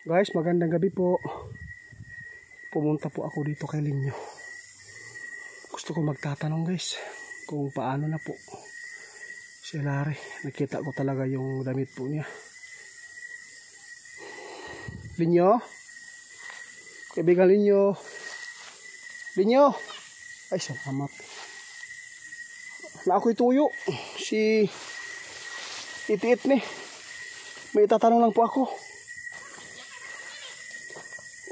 Guys, magandang gabi po. Pumunta po ako dito kay Linyo. Gusto ko magtatanong guys kung paano na po si Larry. Nakita ko talaga yung damit po niya. Linyo? Kaibigan Linyo. Linyo? Ay, salamat. Na ako'y tuyo. Si Itiit ni. May itatanong lang po ako.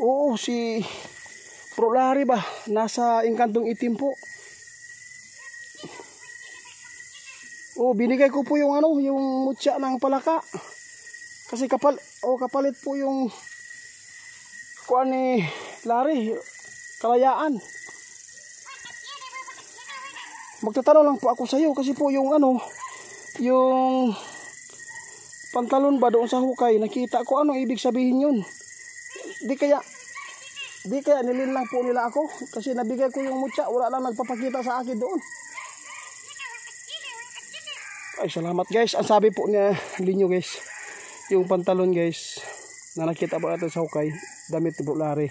Oo, si Bro Larry ba? Nasa Engkantong Itim po. Oo, binigay ko po yung yung mutya ng palaka. Kasi kapalit po yung kuan ni Larry, kalayaan. Magtatanong lang po ako sa iyo kasi po yung yung pantalon ba doon sa hukay, nakita ko ibig sabihin yun. Di kaya nilin lang po nila ako kasi nabigay ko yung mutya, wala lang nagpapakita sa akin doon. Ay, salamat guys. Ang sabi po niya Linyo guys, yung pantalon guys na nakita po natin sa hukay, damit ni Bro Larry.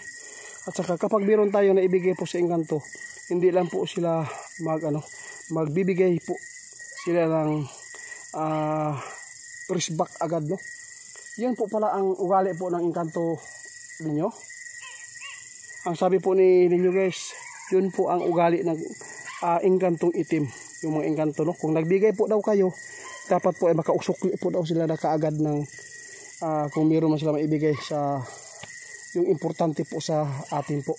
At saka kapag meron tayo na ibigay po sa Engkanto, hindi lang po sila magbibigay po sila ng respect agad, no? Yun po pala ang ugali po ng Engkanto Linyo. Ang sabi po ni Linyo guys, yun po ang ugali ng Engkantong Itim, yung mga engkanto, no? Kung nagbigay po daw kayo, dapat po ay makausukli po daw sila na kaagad ng kung meron man sila maibigay sa yung importante po sa atin po.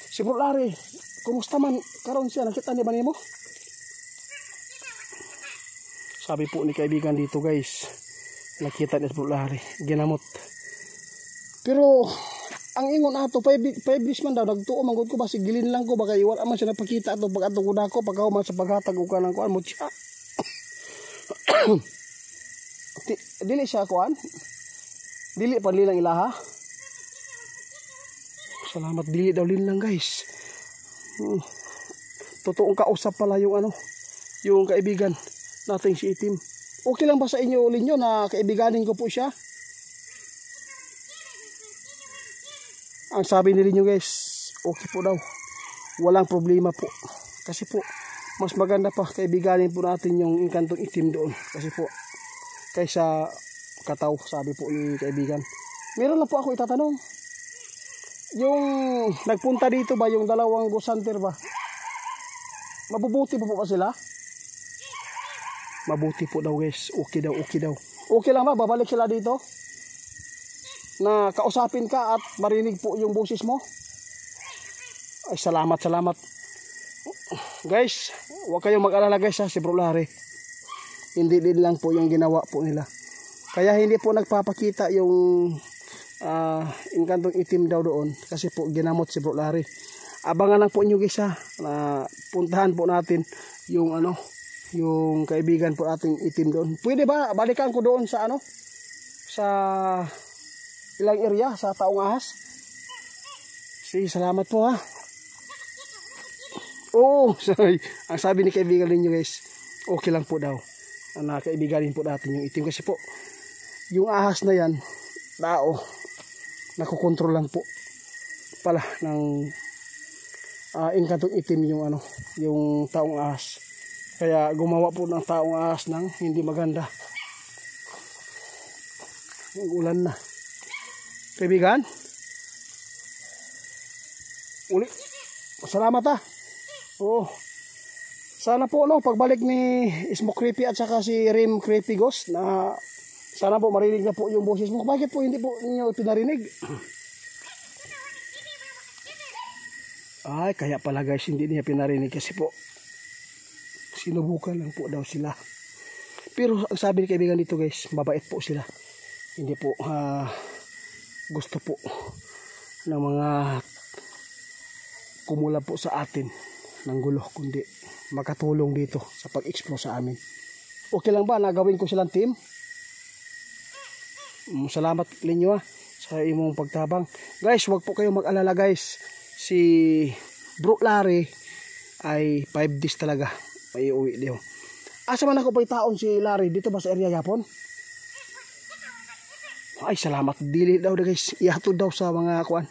Si Bro Larry, kumusta man karon siya? Nakita ni ba nimo? Sabi po ni kaibigan dito guys, nakita ni Bro Larry, ginamot. Pero ang ingon ato 5 days man daw nagtuo manggod ko ba sigilin lang ko baka iwala man siya napakita ato pag ato ko pagkaw man sa paghatag og kanang kuan mo siya. Dili siya kuan. Dili pa lilang ilaha. Salamat, dili daw lin lang guys. Totoong kausap pala yung yung kaibigan nating si Itim. Okay lang ba sa inyo Linyo na kaibiganin ko po siya? Ang sabi ni Linyo guys, okay po daw. Walang problema po. Kasi po, mas maganda pa kaibiganin po natin yung Engkantong Itim doon. Kasi po, kaysa kataw, sabi po ni kaibigan. Meron lang po ako itatanong. Yung nagpunta dito ba, yung dalawang ghost hunter ba? Mabubuti po ba sila? Mabuti po daw guys. Okay daw, okay daw. Okay lang ba? Babalik sila dito? Na kausapin ka at marinig po yung boses mo. Ay, salamat. Guys, huwag kayong mag-alala guys si Bro Larry. Hindi din lang po yung ginawa po nila. Kaya hindi po nagpapakita yung Engkantong Itim daw doon. Kasi po ginamot si Bro Larry. Abangan lang po nyo guys na puntahan po natin yung yung kaibigan po ating Itim doon. Pwede ba balikan ko doon sa sa ilang area sa Taong Ahas? Sige, salamat po ha. Oo, sorry. Ang sabi ni kaibigan ninyo guys, okay lang po daw. Kaibiganin po natin yung Itim kasi po yung ahas na yan, nakokontrol lang po pala ng Engkantong Itim yung yung Taong Ahas. Kaya gumawa po ng Taong Ahas ng hindi maganda. Yung ulan na. Kaibigan, uli, salamat ha. Oo. Sana po pagbalik ni Smoke Creepy at saka si Rim Creepy Ghost na sana po marinig na po yung boses mo. Bakit po hindi po ninyo pinarinig? Ay, kaya pala guys hindi niya pinarinig kasi po sinubukan lang po daw sila. Pero ang sabi ni kaibigan dito guys, mabait po sila. Hindi po gusto po ng mga kumula po sa atin ng gulo, kundi makatulong dito sa pag-explore sa amin. Okay lang ba na gawin ko silang team? Salamat Linyo sa imong pagtabang. Guys, wag po kayong mag-alala guys. Si Bro Larry ay 5 days talaga may uwi diyo. Asa man ako pa taon si Larry dito ba sa area yapon? Ay, salamat. Dili daw guys. Ihatod daw sa mga kuan.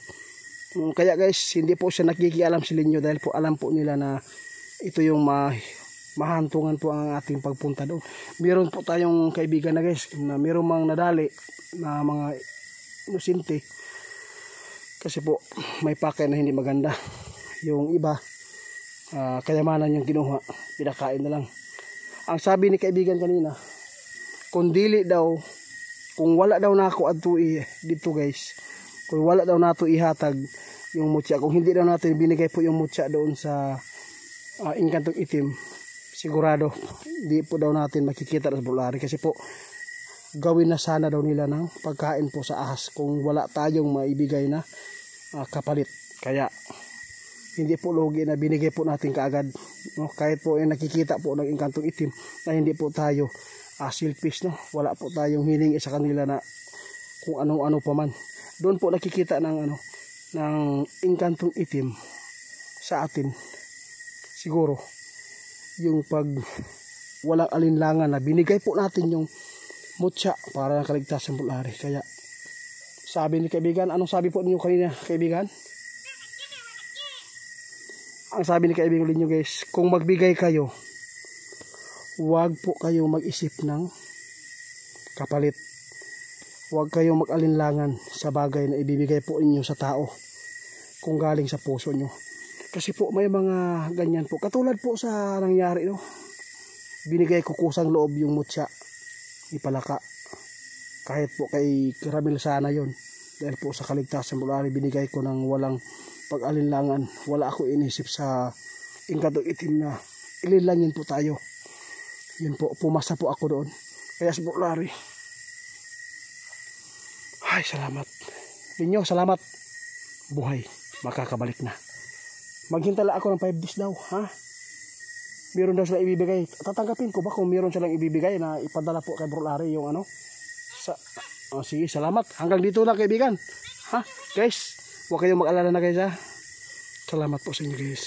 Kaya guys, hindi po siya nakikialam si Linyo dahil po alam po nila na ito yung mahantungan po ang ating pagpunta doon. Meron po tayong kaibigan na guys, na meron mang nadali na mga inosente. Kasi po, may pakay na hindi maganda. Yung iba, kayamanan yung kinuha, pinakain na lang. Ang sabi ni kaibigan kanina, kung dili daw, kung wala daw na ako adto dito guys, kung wala daw nato ihatag yung mutya, kung hindi daw natin binigay po yung mutya doon sa Inkantong Itim, sigurado hindi po daw natin makikita sa Bulari. Kasi po gawin na sana daw nila ng pagkain po sa ahas kung wala tayong maibigay na kapalit. Kaya hindi po logi na binigay po natin kaagad, no? Kahit po nakikita po ng Inkantong Itim na hindi po tayo selfish, no? Wala po tayong hiningi sa kanila na kung ano-ano pa man. Doon po nakikita ng ng Inkantong Itim sa atin siguro yung pag walang alinlangan na binigay po natin yung mutya para ng kaligtasan Bulari. Kaya sabi ni kaibigan, anong sabi po ninyo kanina kaibigan? Ang sabi ni kaibigan ninyo guys, kung magbigay kayo, huwag po kayo mag-isip ng kapalit. Huwag kayong mag-alinlangan sa bagay na ibibigay po inyo sa tao kung galing sa puso nyo. Kasi po may mga ganyan po. Katulad po sa nangyari, no? Binigay ko kusang loob yung mutya ni Palaka. Kahit po kay Ramil sana yon. Dahil po sa kaligtasan Bulari, binigay ko ng walang pag-alinlangan. Wala ako inisip sa Inkantong Itim na ilinlangin po tayo. Yun po, pumasa po ako doon. Kaya sa Bulari, ay, salamat. Ninyo, salamat. Buhay. Makakabalik na. Maghintala ako ng 5 days daw. Ha? Meron daw sila ibibigay. Tatanggapin ko ba kung meron silang ibibigay na ipadala po kay Bulari yung sige, salamat. Hanggang dito lang kaibigan. Ha? Guys, huwag kayong mag-alala na guys ha. Salamat po sa inyo guys.